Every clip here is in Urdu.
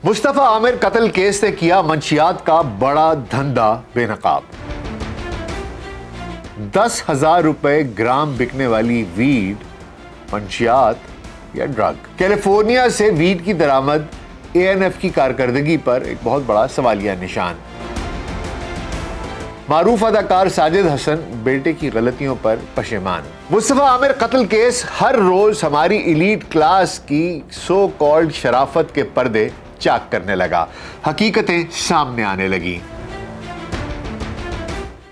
مصطفیٰ عامر قتل کیس نے کیا منشیات کا بڑا دھندا بے نقاب۔ 10,000 روپے گرام بکنے والی ویڈ منشیات یا ڈرگ۔ کیلیفورنیا سے ویڈ کی درآمد ANF کی کارکردگی پر ایک بہت بڑا سوالیہ نشان۔ معروف اداکار ساجد حسن بیٹے کی غلطیوں پر پشیمان۔ مصطفیٰ عامر قتل کیس ہر روز ہماری ایلیٹ کلاس کی سو کالڈ شرافت کے پردے چاک کرنے لگا، حقیقتیں سامنے آنے لگی۔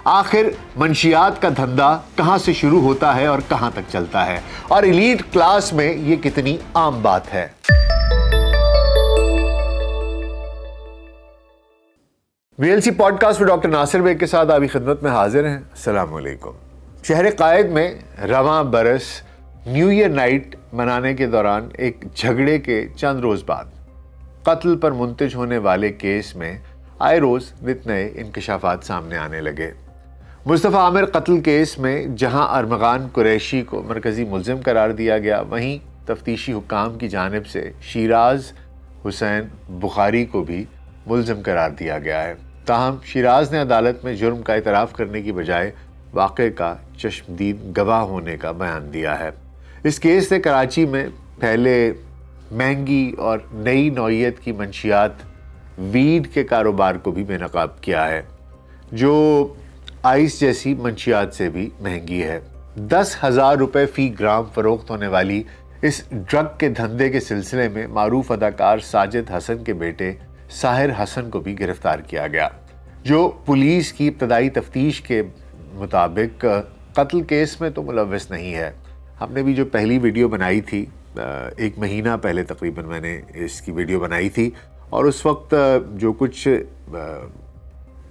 آخر منشیات کا دھندا کہاں سے شروع ہوتا ہے اور کہاں تک چلتا ہے، اور ایلیٹ کلاس میں یہ کتنی عام بات ہے۔ VLC پوڈ کاسٹ میں ڈاکٹر ناصر بیگ کے ساتھ آپ کی خدمت میں حاضر ہیں۔ السلام علیکم۔ شہر قائد میں رواں برس نیو ایئر نائٹ منانے کے دوران ایک جھگڑے کے چند روز بعد قتل پر منتج ہونے والے کیس میں آئے روز نت نئے انکشافات سامنے آنے لگے۔ مصطفیٰ عامر قتل کیس میں جہاں ارمغان قریشی کو مرکزی ملزم قرار دیا گیا، وہیں تفتیشی حکام کی جانب سے شیراز حسین بخاری کو بھی ملزم قرار دیا گیا ہے۔ تاہم شیراز نے عدالت میں جرم کا اعتراف کرنے کی بجائے واقعے کا چشمدید گواہ ہونے کا بیان دیا ہے۔ اس کیس نے کراچی میں پہلے مہنگی اور نئی نوعیت کی منشیات ویڈ کے کاروبار کو بھی بے نقاب کیا ہے، جو آئس جیسی منشیات سے بھی مہنگی ہے۔ 10,000 روپے فی گرام فروخت ہونے والی اس ڈرگ کے دھندے کے سلسلے میں معروف اداکار ساجد حسن کے بیٹے ساحر حسن کو بھی گرفتار کیا گیا، جو پولیس کی ابتدائی تفتیش کے مطابق قتل کیس میں تو ملوث نہیں ہے۔ ہم نے بھی جو پہلی ویڈیو بنائی تھی، ایک مہینہ پہلے تقریباً میں نے اس کی ویڈیو بنائی تھی، اور اس وقت جو کچھ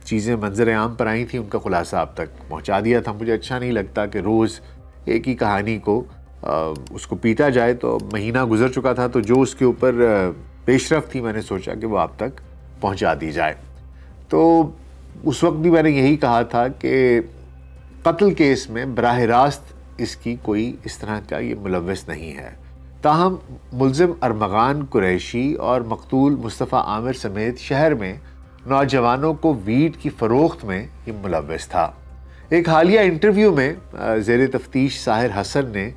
چیزیں منظر عام پر آئی تھیں ان کا خلاصہ آپ تک پہنچا دیا تھا۔ مجھے اچھا نہیں لگتا کہ روز ایک ہی کہانی کو اس کو پیٹا جائے، تو مہینہ گزر چکا تھا، تو جو اس کے اوپر پیش رفت تھی میں نے سوچا کہ وہ آپ تک پہنچا دی جائے۔ تو اس وقت بھی میں نے یہی کہا تھا کہ قتل کیس میں براہ راست اس کی کوئی اس طرح کا یہ ملوث نہیں ہے، تاہم ملزم ارمغان قریشی اور مقتول مصطفیٰ عامر سمیت شہر میں نوجوانوں کو ویڈ کی فروخت میں یہ ملوث تھا۔ ایک حالیہ انٹرویو میں زیر تفتیش ساحر حسن نے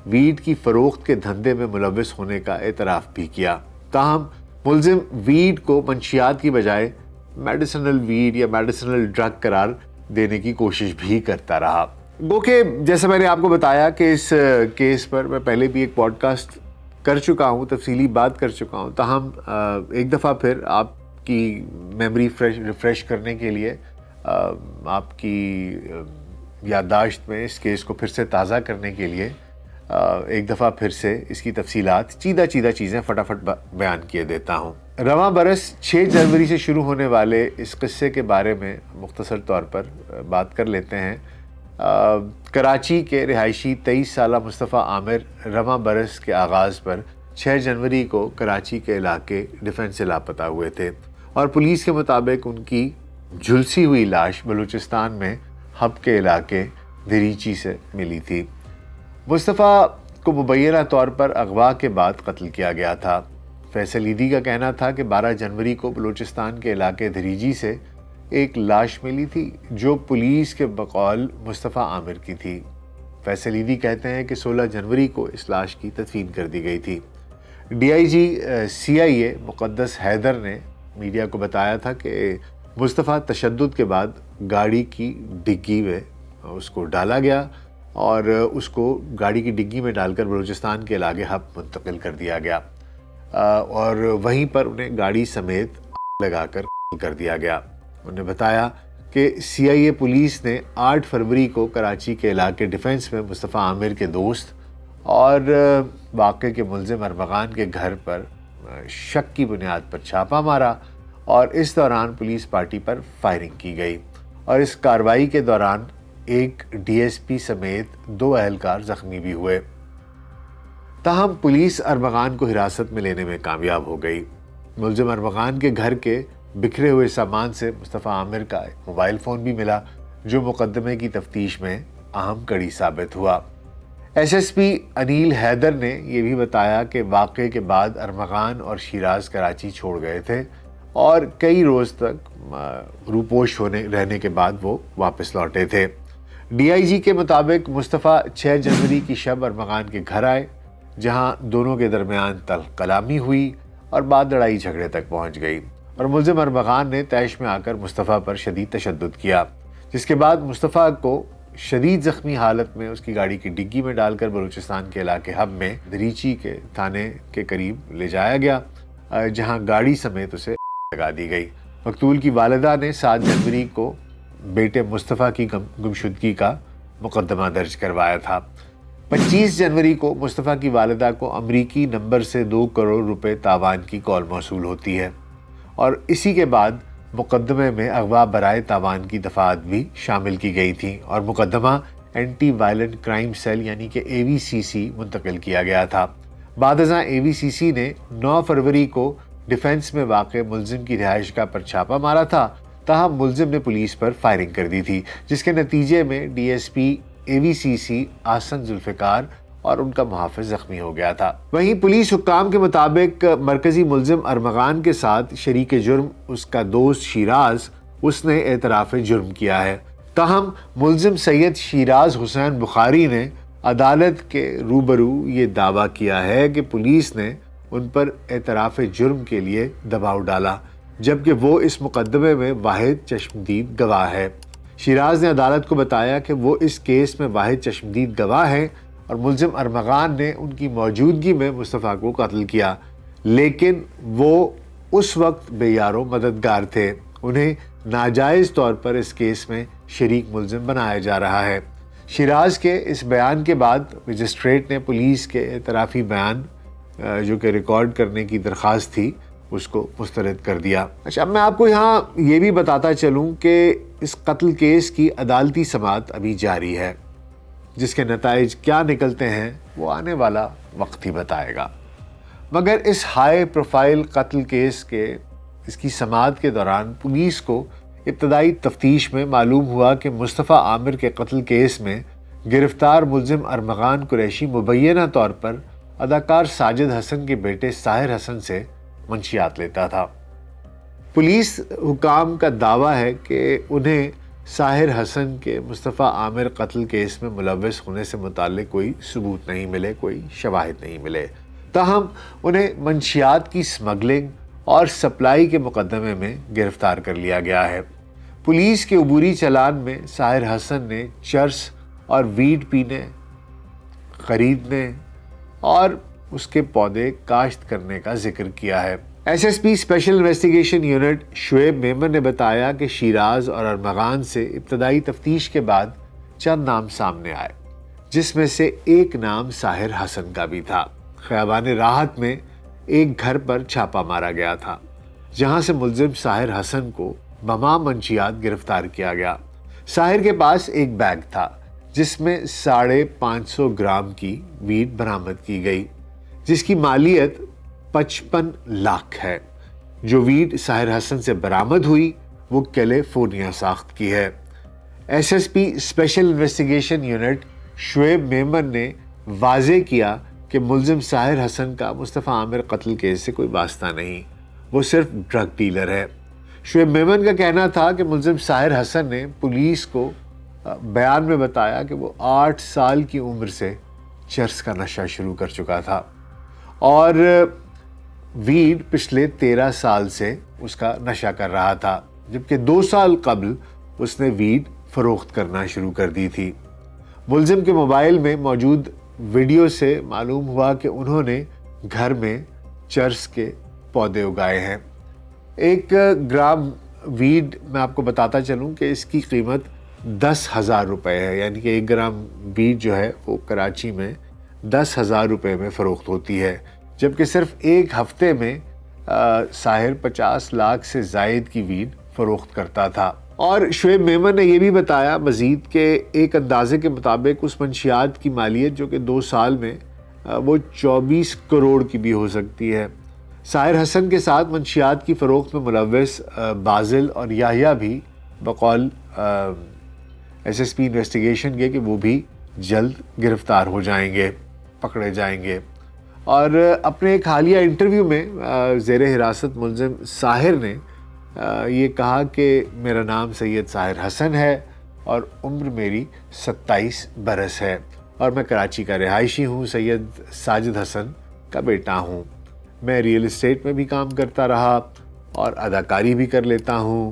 ویڈ کی فروخت کے دھندے میں ملوث ہونے کا اعتراف بھی کیا، تاہم ملزم ویڈ کو منشیات کی بجائے میڈیسنل ویڈ یا میڈیسنل ڈرگ قرار دینے کی کوشش بھی کرتا رہا۔ گو کہ جیسے میں نے آپ کو بتایا کہ اس کیس پر میں پہلے بھی ایک پوڈ کاسٹ کر چکا ہوں، تفصیلی بات کر چکا ہوں، تاہم ایک دفعہ پھر آپ کی میموری ریفریش کرنے کے لیے، آپ کی یادداشت میں اس کیس کو پھر سے تازہ کرنے کے لیے ایک دفعہ پھر سے اس کی تفصیلات چیدہ چیزیں فٹافٹ بیان کیے دیتا ہوں۔ رواں برس 6 جنوری سے شروع ہونے والے اس قصے کے بارے میں مختصر طور پر بات کر لیتے ہیں۔ کراچی کے رہائشی 23 سالہ مصطفیٰ عامر رواں برس کے آغاز پر 6 جنوری کو کراچی کے علاقے ڈیفنس سے لاپتہ ہوئے تھے، اور پولیس کے مطابق ان کی جھلسی ہوئی لاش بلوچستان میں ہب کے علاقے دریچی سے ملی تھی۔ مصطفیٰ کو مبینہ طور پر اغوا کے بعد قتل کیا گیا تھا۔ فیصل عیدی کا کہنا تھا کہ 12 جنوری کو بلوچستان کے علاقے دریجی سے ایک لاش ملی تھی، جو پولیس کے بقول مصطفیٰ عامر کی تھی۔ فیصل عیدی کہتے ہیں کہ 16 جنوری کو اس لاش کی تدفین کر دی گئی تھی۔ DIG CIA مقدس حیدر نے میڈیا کو بتایا تھا کہ مصطفیٰ تشدد کے بعد گاڑی کی ڈگی میں اس کو ڈالا گیا، اور اس کو گاڑی کی ڈگی میں ڈال کر بلوچستان کے علاقے ہب منتقل کر دیا گیا، اور وہیں پر انہیں گاڑی سمیت لگا کر دیا گیا۔ انہوں نے بتایا کہ CIA پولیس نے 8 فروری کو کراچی کے علاقے ڈیفنس میں مصطفیٰ عامر کے دوست اور واقعے کے ملزم ارمغان کے گھر پر شک کی بنیاد پر چھاپہ مارا، اور اس دوران پولیس پارٹی پر فائرنگ کی گئی، اور اس کارروائی کے دوران ایک DSP سمیت 2 اہلکار زخمی بھی ہوئے۔ تاہم پولیس ارمغان کو حراست میں لینے میں کامیاب ہو گئی۔ ملزم ارمغان کے گھر کے بکھرے ہوئے سامان سے مصطفیٰ عامر کا موبائل فون بھی ملا، جو مقدمے کی تفتیش میں اہم کڑی ثابت ہوا۔ S S P Anil Haider نے یہ بھی بتایا کہ واقعے کے بعد ارمغان اور شیراز کراچی چھوڑ گئے تھے اور کئی روز تک روپوش رہنے کے بعد وہ واپس لوٹے تھے۔ ڈی آئی جی کے مطابق مصطفیٰ 6 جنوری کی شب ارمغان کے گھر آئے، جہاں دونوں کے درمیان تلخ کلامی ہوئی اور بعد لڑائی جھگڑے تک پہنچ گئی اور ملزم ارمغان نے طیش میں آ کر مصطفیٰ پر شدید تشدد کیا، جس کے بعد مصطفیٰ کو شدید زخمی حالت میں اس کی گاڑی کی ڈگی میں ڈال کر بلوچستان کے علاقے ہب میں دریچی کے تھانے کے قریب لے جایا گیا، جہاں گاڑی سمیت اسے لگا دی گئی۔ مقتول کی والدہ نے 7 جنوری کو بیٹے مصطفیٰ کی گمشدگی کا مقدمہ درج کروایا تھا۔ 25 جنوری کو مصطفیٰ کی والدہ کو امریکی نمبر سے 2 کروڑ روپے تاوان کی کال موصول ہوتی ہے اور اسی کے بعد مقدمے میں اغوا برائے تاوان کی دفعات بھی شامل کی گئی تھیں اور مقدمہ اینٹی وائلنٹ کرائم سیل یعنی کہ AVCC منتقل کیا گیا تھا۔ بعد ازاں AVCC نے 9 فروری کو ڈیفنس میں واقع ملزم کی رہائش گاہ پر چھاپہ مارا تھا، تاہم ملزم نے پولیس پر فائرنگ کر دی تھی، جس کے نتیجے میں DSP AVCC آسن ذوالفقار اور ان کا محافظ زخمی ہو گیا تھا۔ وہیں پولیس حکام کے مطابق مرکزی ملزم ارمغان کے ساتھ شریک جرم اس کا دوست شیراز اس نے اعتراف جرم کیا ہے، تاہم ملزم سید شیراز حسین بخاری نے عدالت کے روبرو یہ دعویٰ کیا ہے کہ پولیس نے ان پر اعتراف جرم کے لیے دباؤ ڈالا، جبکہ وہ اس مقدمے میں واحد چشمدید گواہ ہے۔ شیراز نے عدالت کو بتایا کہ وہ اس کیس میں واحد چشمدید گواہ ہیں اور ملزم ارمغان نے ان کی موجودگی میں مصطفیٰ کو قتل کیا، لیکن وہ اس وقت بے یار و مددگار تھے۔ انہیں ناجائز طور پر اس کیس میں شریک ملزم بنایا جا رہا ہے۔ شیراز کے اس بیان کے بعد مجسٹریٹ نے پولیس کے اعترافی بیان جو کہ ریکارڈ کرنے کی درخواست تھی اس کو مسترد کر دیا۔ اچھا، اب میں آپ کو یہاں یہ بھی بتاتا چلوں کہ اس قتل کیس کی عدالتی سماعت ابھی جاری ہے، جس کے نتائج کیا نکلتے ہیں وہ آنے والا وقت ہی بتائے گا۔ مگر اس ہائی پروفائل قتل کیس کے اس کی سماعت کے دوران پولیس کو ابتدائی تفتیش میں معلوم ہوا کہ مصطفیٰ عامر کے قتل کیس میں گرفتار ملزم ارمغان قریشی مبینہ طور پر اداکار ساجد حسن کے بیٹے ساحر حسن سے منشیات لیتا تھا۔ پولیس حکام کا دعویٰ ہے کہ انہیں ساحر حسن کے مصطفیٰ عامر قتل کیس میں ملوث ہونے سے متعلق کوئی ثبوت نہیں ملے، کوئی شواہد نہیں ملے، تاہم انہیں منشیات کی سمگلنگ اور سپلائی کے مقدمے میں گرفتار کر لیا گیا ہے۔ پولیس کے عبوری چالان میں ساحر حسن نے چرس اور ویڈ پینے، خریدنے اور اس کے پودے کاشت کرنے کا ذکر کیا ہے۔ ایس ایس پی special investigation unit Shoaib Memon نے بتایا کہ شیراز اور ارمغان سے ابتدائی تفتیش کے بعد چند نام سامنے آئے، جس میں سے ایک نام ساحر حسن کا بھی تھا۔ خیابان راحت میں ایک گھر پر چھاپا مارا گیا تھا، جہاں سے ملزم ساحر حسن کو بمام منشیات گرفتار کیا گیا۔ ساحر کے پاس ایک بیگ تھا جس میں 550 گرام کی ویڈ برآمد کی گئی، جس کی مالیت 55 لاکھ ہے۔ جو ویڈ ساحر حسن سے برآمد ہوئی وہ کیلیفورنیا ساخت کی ہے۔ ایس ایس پی special investigation unit Shoaib Memon نے واضح کیا کہ ملزم ساحر حسن کا مصطفیٰ عامر قتل کیس سے کوئی واسطہ نہیں، وہ صرف ڈرگ ڈیلر ہے۔ شعیب میمن کا کہنا تھا کہ ملزم ساحر حسن نے پولیس کو بیان میں بتایا کہ وہ 8 سال کی عمر سے چرس کا نشہ شروع کر چکا تھا اور ویڈ پچھلے 13 سال سے اس کا نشہ کر رہا تھا، جبکہ 2 سال قبل اس نے ویڈ فروخت کرنا شروع کر دی تھی۔ ملزم کے موبائل میں موجود ویڈیو سے معلوم ہوا کہ انہوں نے گھر میں چرس کے پودے اگائے ہیں۔ 1 گرام ویڈ میں آپ کو بتاتا چلوں کہ اس کی قیمت 10,000 روپے ہے، یعنی کہ 1 گرام ویڈ جو ہے وہ کراچی میں 10,000 روپے میں فروخت ہوتی ہے، جبکہ صرف 1 ہفتے میں ساحر 50 لاکھ سے زائد کی ویڈ فروخت کرتا تھا۔ اور شعیب میمن نے یہ بھی بتایا مزید کہ ایک اندازے کے مطابق اس منشیات کی مالیت جو کہ 2 سال میں وہ 24 کروڑ کی بھی ہو سکتی ہے۔ ساحر حسن کے ساتھ منشیات کی فروخت میں ملوث بازل اور یحییٰ بھی بقول ایس ایس پی انویسٹیگیشن کے کہ وہ بھی جلد گرفتار ہو جائیں گے، پکڑے جائیں گے۔ اور اپنے ایک حالیہ انٹرویو میں زیر حراست ملزم ساحر نے یہ کہا کہ میرا نام سید ساحر حسن ہے اور عمر میری 27 برس ہے اور میں کراچی کا رہائشی ہوں، سید ساجد حسن کا بیٹا ہوں۔ میں ریئل اسٹیٹ میں بھی کام کرتا رہا اور اداکاری بھی کر لیتا ہوں۔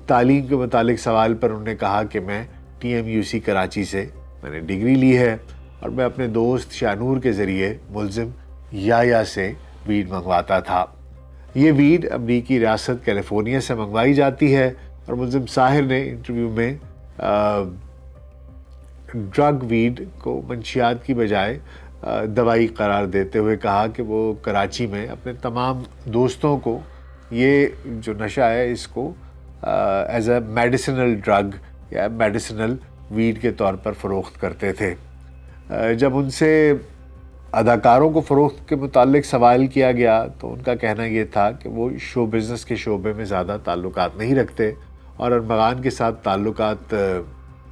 تعلیم کے متعلق سوال پر انہوں نے کہا کہ میں TMUC کراچی سے میں نے ڈگری لی ہے اور میں اپنے دوست شاہنور کے ذریعے ملزم یایا سے ویڈ منگواتا تھا۔ یہ ویڈ امریکی ریاست کیلیفورنیا سے منگوائی جاتی ہے اور ملزم ساحر نے انٹرویو میں ڈرگ ویڈ کو منشیات کی بجائے دوائی قرار دیتے ہوئے کہا کہ وہ کراچی میں اپنے تمام دوستوں کو یہ جو نشہ ہے اس کو ایز اے میڈیسنل ڈرگ یا میڈیسنل ویڈ کے طور پر فروخت کرتے تھے۔ جب ان سے اداکاروں کو فروخت کے متعلق سوال کیا گیا تو ان کا کہنا یہ تھا کہ وہ شو بزنس کے شعبے میں زیادہ تعلقات نہیں رکھتے، اور ارمغان کے ساتھ تعلقات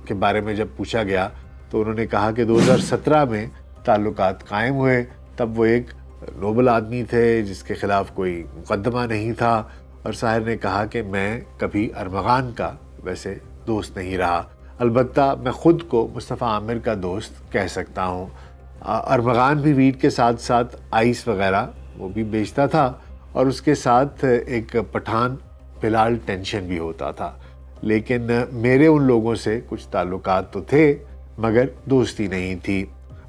کے بارے میں جب پوچھا گیا تو انہوں نے کہا کہ 2017 میں تعلقات قائم ہوئے، تب وہ ایک نوبل آدمی تھے جس کے خلاف کوئی مقدمہ نہیں تھا، اور ساحر نے کہا کہ میں کبھی ارمغان کا ویسے دوست نہیں رہا، البتہ میں خود کو مصطفیٰ عامر کا دوست کہہ سکتا ہوں۔ ارمغان بھی ویڈ کے ساتھ ساتھ آئس وغیرہ وہ بھی بیچتا تھا، اور اس کے ساتھ ایک پٹھان بلال ٹینشن بھی ہوتا تھا، لیکن میرے ان لوگوں سے کچھ تعلقات تو تھے مگر دوستی نہیں تھی۔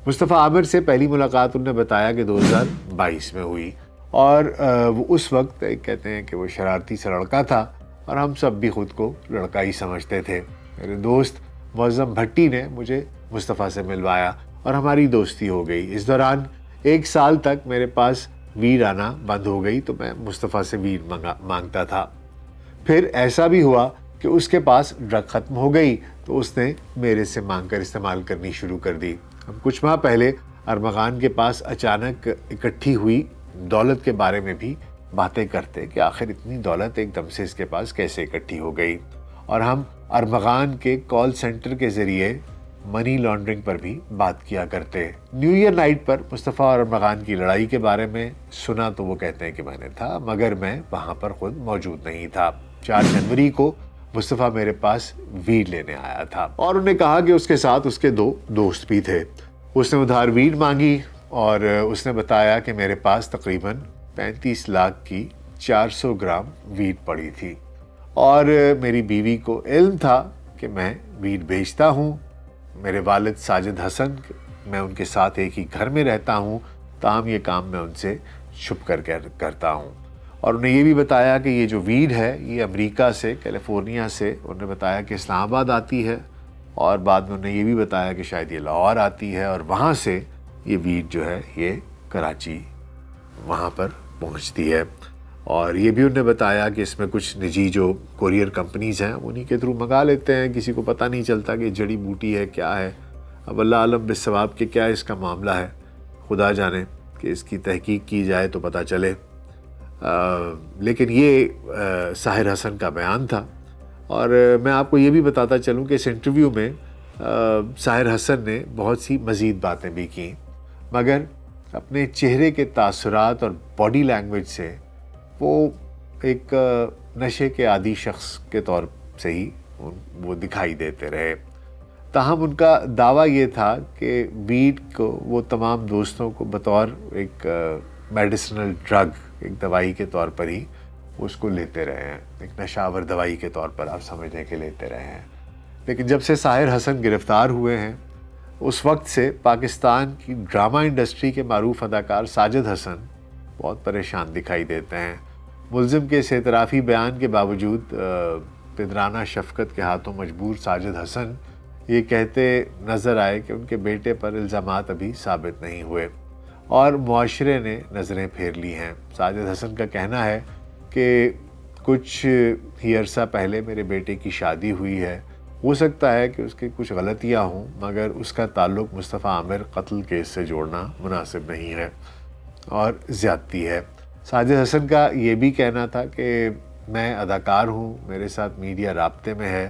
مصطفیٰ عامر سے پہلی ملاقات انہوں نے بتایا کہ 2022 میں ہوئی، اور وہ اس وقت کہتے ہیں کہ وہ شرارتی سا لڑکا تھا اور ہم سب بھی خود کو لڑکا ہی سمجھتے تھے۔ میرے دوست معظم بھٹی نے مجھے مصطفیٰ سے ملوایا اور ہماری دوستی ہو گئی۔ اس دوران 1 سال تک میرے پاس ویڈ آنا بند ہو گئی تو میں مصطفیٰ سے ویڈ مانگتا تھا۔ پھر ایسا بھی ہوا کہ اس کے پاس ڈرگ ختم ہو گئی تو اس نے میرے سے مانگ کر استعمال کرنی شروع کر دی۔ ہم کچھ ماہ پہلے ارمغان کے پاس اچانک اکٹھی ہوئی دولت کے بارے میں بھی باتیں کرتے کہ آخر اتنی دولت ایک دم سے اس کے پاس کیسے اکٹھی ہو گئی، اور ہم ارمغان کے کال سینٹر کے ذریعے منی لانڈرنگ پر بھی بات کیا کرتے۔ نیو ایئر نائٹ پر مصطفیٰ اور ارمغان کی لڑائی کے بارے میں سنا تو وہ کہتے ہیں کہ میں نے تھا، مگر میں وہاں پر خود موجود نہیں تھا۔ 4 جنوری کو مصطفیٰ میرے پاس ویڈ لینے آیا تھا اور انہوں نے کہا کہ اس کے ساتھ اس کے 2 دوست بھی تھے۔ اس نے ادھار ویڈ مانگی اور اس نے بتایا کہ میرے پاس تقریباً 35 لاکھ کی 400 گرام ویڈ پڑی تھی، اور میری بیوی کو علم تھا کہ میں ویڈ بیچتا ہوں۔ میرے والد ساجد حسن، میں ان کے ساتھ ایک ہی گھر میں رہتا ہوں، تاہم یہ کام میں ان سے چھپ کر کرتا ہوں۔ اور انہیں یہ بھی بتایا کہ یہ جو ویڈ ہے یہ امریکہ سے، کیلیفورنیا سے انہوں نے بتایا کہ اسلام آباد آتی ہے، اور بعد میں انہوں نے یہ بھی بتایا کہ شاید یہ لاہور آتی ہے، اور وہاں سے یہ ویڈ جو ہے یہ کراچی وہاں پر پہنچتی ہے۔ اور یہ بھی انہوں نے بتایا کہ اس میں کچھ نجی جو کوریئر کمپنیز ہیں انہی کے تھرو منگا لیتے ہیں، کسی کو پتہ نہیں چلتا کہ جڑی بوٹی ہے کیا ہے۔ اب اللہ عالم بالثواب کہ کیا اس کا معاملہ ہے، خدا جانے، کہ اس کی تحقیق کی جائے تو پتہ چلے۔ لیکن یہ ساحر حسن کا بیان تھا، اور میں آپ کو یہ بھی بتاتا چلوں کہ اس انٹرویو میں ساحر حسن نے بہت سی مزید باتیں بھی کیں، مگر اپنے چہرے کے تاثرات اور باڈی لینگویج سے وہ ایک نشے کے عادی شخص کے طور سے ہی وہ دکھائی دیتے رہے۔ تاہم ان کا دعویٰ یہ تھا کہ ویڈ کو وہ تمام دوستوں کو بطور ایک میڈیسنل ڈرگ، ایک دوائی کے طور پر ہی اس کو لیتے رہے ہیں، ایک نشاور دوائی کے طور پر آپ سمجھنے کے لیتے رہے ہیں۔ لیکن جب سے ساحر حسن گرفتار ہوئے ہیں اس وقت سے پاکستان کی ڈرامہ انڈسٹری کے معروف اداکار ساجد حسن بہت پریشان دکھائی دیتے ہیں۔ ملزم کے اس اعترافی بیان کے باوجود پدرانہ شفقت کے ہاتھوں مجبور ساجد حسن یہ کہتے نظر آئے کہ ان کے بیٹے پر الزامات ابھی ثابت نہیں ہوئے اور معاشرے نے نظریں پھیر لی ہیں۔ ساجد حسن کا کہنا ہے کہ کچھ ہی عرصہ پہلے میرے بیٹے کی شادی ہوئی ہے، ہو سکتا ہے کہ اس کی کچھ غلطیاں ہوں، مگر اس کا تعلق مصطفیٰ عامر قتل کیس سے جوڑنا مناسب نہیں ہے اور زیادتی ہے۔ ساجد حسن کا یہ بھی کہنا تھا کہ میں اداکار ہوں، میرے ساتھ میڈیا رابطے میں ہے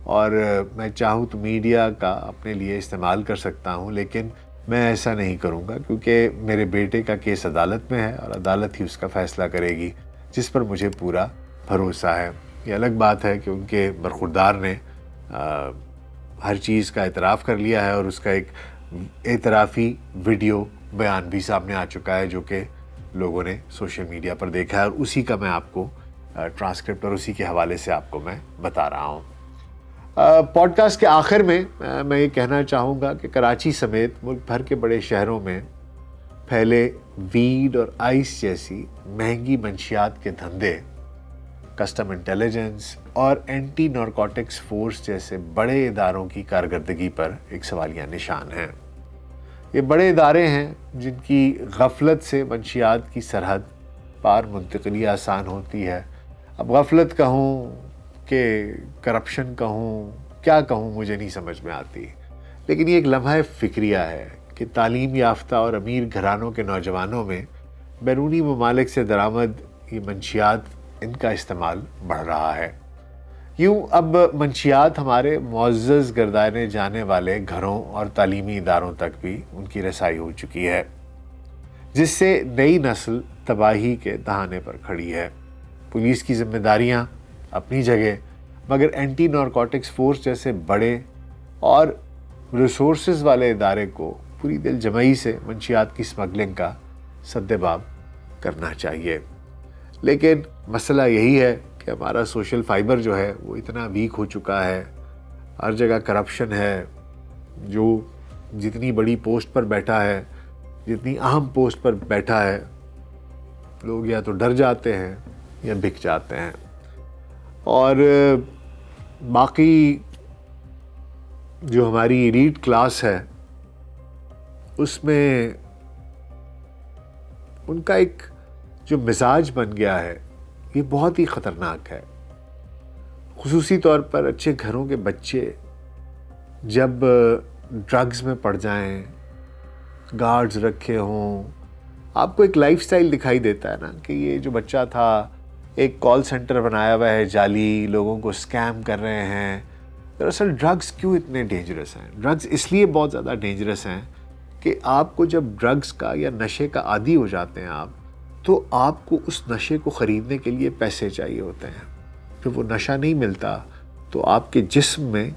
اور میں چاہوں تو میڈیا کا اپنے لیے استعمال کر سکتا ہوں، لیکن میں ایسا نہیں کروں گا کیونکہ میرے بیٹے کا کیس عدالت میں ہے اور عدالت ہی اس کا فیصلہ کرے گی، جس پر مجھے پورا بھروسہ ہے۔ یہ الگ بات ہے کہ ان کے برخوردار نے ہر چیز کا اعتراف کر لیا ہے اور اس کا ایک اعترافی ویڈیو بیان بھی سامنے آ چکا ہے جو کہ لوگوں نے سوشل میڈیا پر دیکھا ہے، اور اسی کا میں آپ کو ٹرانسکرپٹ اور اسی کے حوالے سے آپ کو میں بتا رہا ہوں۔ پوڈ کاسٹ کے آخر میں میں یہ کہنا چاہوں گا کہ کراچی سمیت ملک بھر کے بڑے شہروں میں پھیلے ویڈ اور آئس جیسی مہنگی منشیات کے دھندے کسٹم انٹیلیجنس اور اینٹی نارکوٹکس فورس جیسے بڑے اداروں کی کارکردگی پر ایک سوالیہ نشان ہیں۔ یہ بڑے ادارے ہیں جن کی غفلت سے منشیات کی سرحد پار منتقلی آسان ہوتی ہے۔ اب غفلت کہوں کہ کرپشن کہوں، کیا کہوں، مجھے نہیں سمجھ میں آتی، لیکن یہ ایک لمحہ فکریہ ہے کہ تعلیم یافتہ اور امیر گھرانوں کے نوجوانوں میں بیرونی ممالک سے درآمد یہ منشیات، ان کا استعمال بڑھ رہا ہے۔ یوں اب منشیات ہمارے معزز گردانے جانے والے گھروں اور تعلیمی اداروں تک بھی ان کی رسائی ہو چکی ہے، جس سے نئی نسل تباہی کے دہانے پر کھڑی ہے۔ پولیس کی ذمہ داریاں اپنی جگہ، مگر اینٹی نارکوٹکس فورس جیسے بڑے اور ریسورسز والے ادارے کو پوری دل جمعی سے منشیات کی سمگلنگ کا سدباب کرنا چاہیے۔ لیکن مسئلہ یہی ہے کہ ہمارا سوشل فائبر جو ہے وہ اتنا ویک ہو چکا ہے، ہر جگہ کرپشن ہے، جو جتنی بڑی پوسٹ پر بیٹھا ہے، جتنی اہم پوسٹ پر بیٹھا ہے، لوگ یا تو ڈر جاتے ہیں یا بک جاتے ہیں، اور باقی جو ہماری ایلیٹ کلاس ہے اس میں ان کا ایک جو مزاج بن گیا ہے یہ بہت ہی خطرناک ہے۔ خصوصی طور پر اچھے گھروں کے بچے جب ڈرگز میں پڑ جائیں، گارڈز رکھے ہوں، آپ کو ایک لائف سٹائل دکھائی دیتا ہے نا کہ یہ جو بچہ تھا ایک کال سینٹر بنایا ہوا ہے جعلی، لوگوں کو اسکیم کر رہے ہیں۔ دراصل ڈرگز کیوں اتنے ڈینجرس ہیں؟ ڈرگز اس لیے بہت زیادہ ڈینجرس ہیں کہ آپ کو جب ڈرگز کا یا نشے کا عادی ہو جاتے ہیں آپ، تو آپ کو اس نشے کو خریدنے کے لیے پیسے چاہیے ہوتے ہیں۔ جب وہ نشہ نہیں ملتا تو آپ کے جسم میں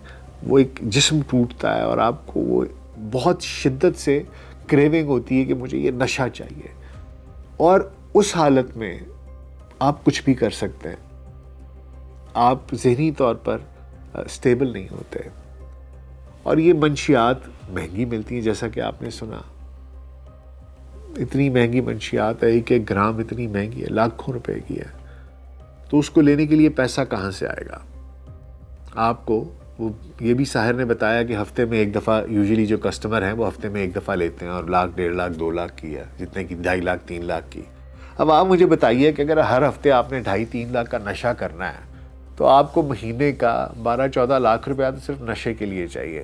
وہ ایک جسم ٹوٹتا ہے اور آپ کو وہ بہت شدت سے کریونگ ہوتی ہے کہ مجھے یہ نشہ چاہیے، اور اس حالت میں آپ کچھ بھی کر سکتے ہیں، آپ ذہنی طور پر سٹیبل نہیں ہوتے، اور یہ منشیات مہنگی ملتی ہیں جیسا کہ آپ نے سنا، اتنی مہنگی منشیات ہے، ایک ایک گرام اتنی مہنگی ہے، لاکھوں روپے کی ہے، تو اس کو لینے کے لیے پیسہ کہاں سے آئے گا آپ کو؟ وہ یہ بھی ساحر نے بتایا کہ ہفتے میں ایک دفعہ یوزلی جو کسٹمر ہیں وہ ہفتے میں ایک دفعہ لیتے ہیں، اور لاکھ، 1.5 لاکھ، 2 لاکھ کی ہے، جتنے کی 2.5 لاکھ، 3 لاکھ کی۔ اب آپ مجھے بتائیے کہ اگر ہر ہفتے آپ نے 2.5-3 لاکھ کا نشہ کرنا ہے تو آپ کو مہینے کا 12-14 لاکھ روپیہ تو صرف نشے کے لیے چاہیے،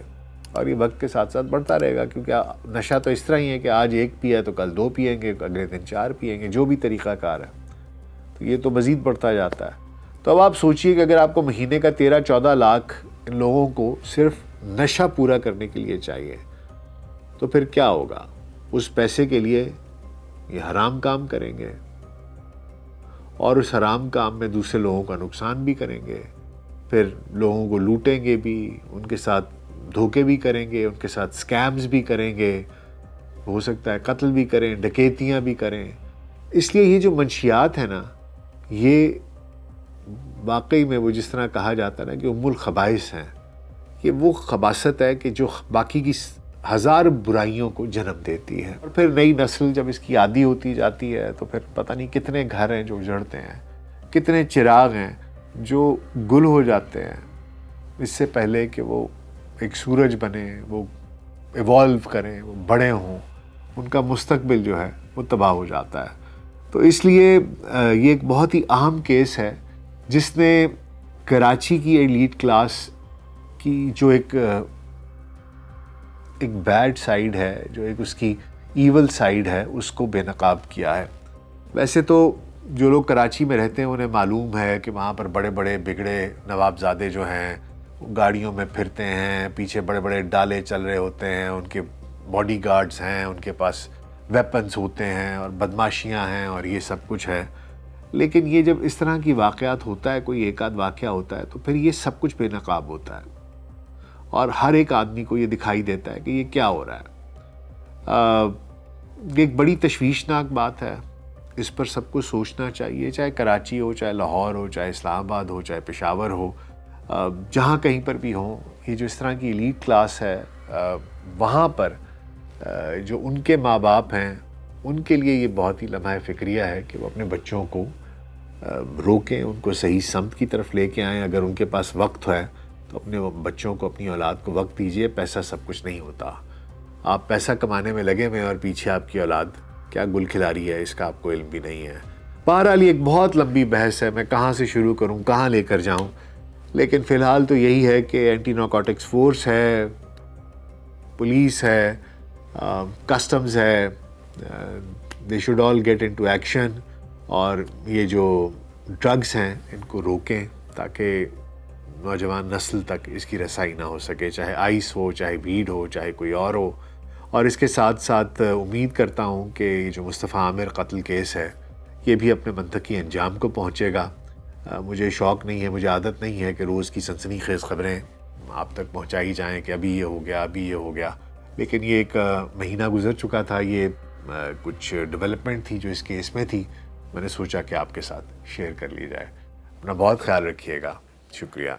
اور یہ وقت کے ساتھ ساتھ بڑھتا رہے گا، کیونکہ نشہ تو اس طرح ہی ہے کہ آج 1 پیا تو کل 2 پئیں گے، اگلے دن 4 پئیں گے، جو بھی طریقہ کار ہے، تو یہ تو مزید بڑھتا جاتا ہے۔ تو اب آپ سوچئے کہ اگر آپ کو مہینے کا 13-14 لاکھ ان لوگوں کو صرف نشہ پورا کرنے کے لیے چاہیے، تو پھر کیا ہوگا؟ اس پیسے کے لیے یہ حرام کام کریں گے، اور اس حرام کام میں دوسرے لوگوں کا نقصان بھی کریں گے، پھر لوگوں کو لوٹیں گے بھی، ان کے ساتھ دھوکے بھی کریں گے، ان کے ساتھ سکیمز بھی کریں گے، ہو سکتا ہے قتل بھی کریں، ڈکیتیاں بھی کریں۔ اس لیے یہ جو منشیات ہیں نا، یہ واقعی میں وہ جس طرح کہا جاتا ہے نا کہ ام الخبائث ہیں، یہ وہ خباثت ہے کہ جو باقی کی 1000 برائیوں کو جنم دیتی ہے، اور پھر نئی نسل جب اس کی عادی ہوتی جاتی ہے تو پھر پتہ نہیں کتنے گھر ہیں جو اجڑتے ہیں، کتنے چراغ ہیں جو گل ہو جاتے ہیں اس سے پہلے کہ وہ ایک سورج بنے، وہ ایوالو کریں، وہ بڑے ہوں، ان کا مستقبل جو ہے وہ تباہ ہو جاتا ہے۔ تو اس لیے یہ ایک بہت ہی اہم کیس ہے جس نے کراچی کی ایلیٹ کلاس کی جو ایک بیڈ سائیڈ ہے، جو ایک اس کی ایول سائیڈ ہے، اس کو بے نقاب کیا ہے۔ ویسے تو جو لوگ کراچی میں رہتے ہیں انہیں معلوم ہے کہ وہاں پر بڑے بڑے بگڑے نواب زادے جو ہیں گاڑیوں میں پھرتے ہیں، پیچھے بڑے بڑے ڈالے چل رہے ہوتے ہیں، ان کے باڈی گارڈز ہیں، ان کے پاس ویپنز ہوتے ہیں اور بدماشیاں ہیں اور یہ سب کچھ ہے. لیکن یہ جب اس طرح کی واقعات ہوتا ہے، کوئی ایک آدھ واقعہ ہوتا ہے، تو پھر یہ سب کچھ بے نقاب ہوتا ہے اور ہر ایک آدمی کو یہ دکھائی دیتا ہے کہ یہ کیا ہو رہا ہے. یہ ایک بڑی تشویشناک بات ہے، اس پر سب کو سوچنا چاہیے، چاہے کراچی ہو، چاہے لاہور ہو، چاہے اسلام آباد ہو، چاہے پشاور ہو، جہاں کہیں پر بھی ہوں. یہ جو اس طرح کی ایلیٹ کلاس ہے، وہاں پر جو ان کے ماں باپ ہیں، ان کے لیے یہ بہت ہی لمحہ فکریہ ہے کہ وہ اپنے بچوں کو روکیں، ان کو صحیح سمت کی طرف لے کے آئیں. اگر ان کے پاس وقت ہے تو اپنے بچوں کو، اپنی اولاد کو وقت دیجیے. پیسہ سب کچھ نہیں ہوتا. آپ پیسہ کمانے میں لگے ہوئے اور پیچھے آپ کی اولاد کیا گل کھلاری ہے، اس کا آپ کو علم بھی نہیں ہے. بہرحال یہ ایک بہت لمبی بحث ہے، میں کہاں سے شروع کروں، کہاں لے کر جاؤں. لیکن فی الحال تو یہی ہے کہ اینٹی نارکوٹکس فورس ہے، پولیس ہے، کسٹمز ہے، they should all get into action. اور یہ جو ڈرگز ہیں ان کو روکیں تاکہ نوجوان نسل تک اس کی رسائی نہ ہو سکے، چاہے آئس ہو، چاہے ویڈ ہو، چاہے کوئی اور ہو. اور اس کے ساتھ ساتھ امید کرتا ہوں کہ یہ جو مصطفیٰ عامر قتل کیس ہے یہ بھی اپنے منطقی انجام کو پہنچے گا. مجھے شوق نہیں ہے، مجھے عادت نہیں ہے کہ روز کی سنسنی خیز خبریں آپ تک پہنچائی جائیں کہ ابھی یہ ہو گیا، ابھی یہ ہو گیا. لیکن یہ ایک مہینہ گزر چکا تھا، یہ کچھ ڈیولپمنٹ تھی جو اس کیس میں تھی، میں نے سوچا کہ آپ کے ساتھ شیئر کر لی جائے. اپنا بہت خیال رکھیے گا. شکریہ.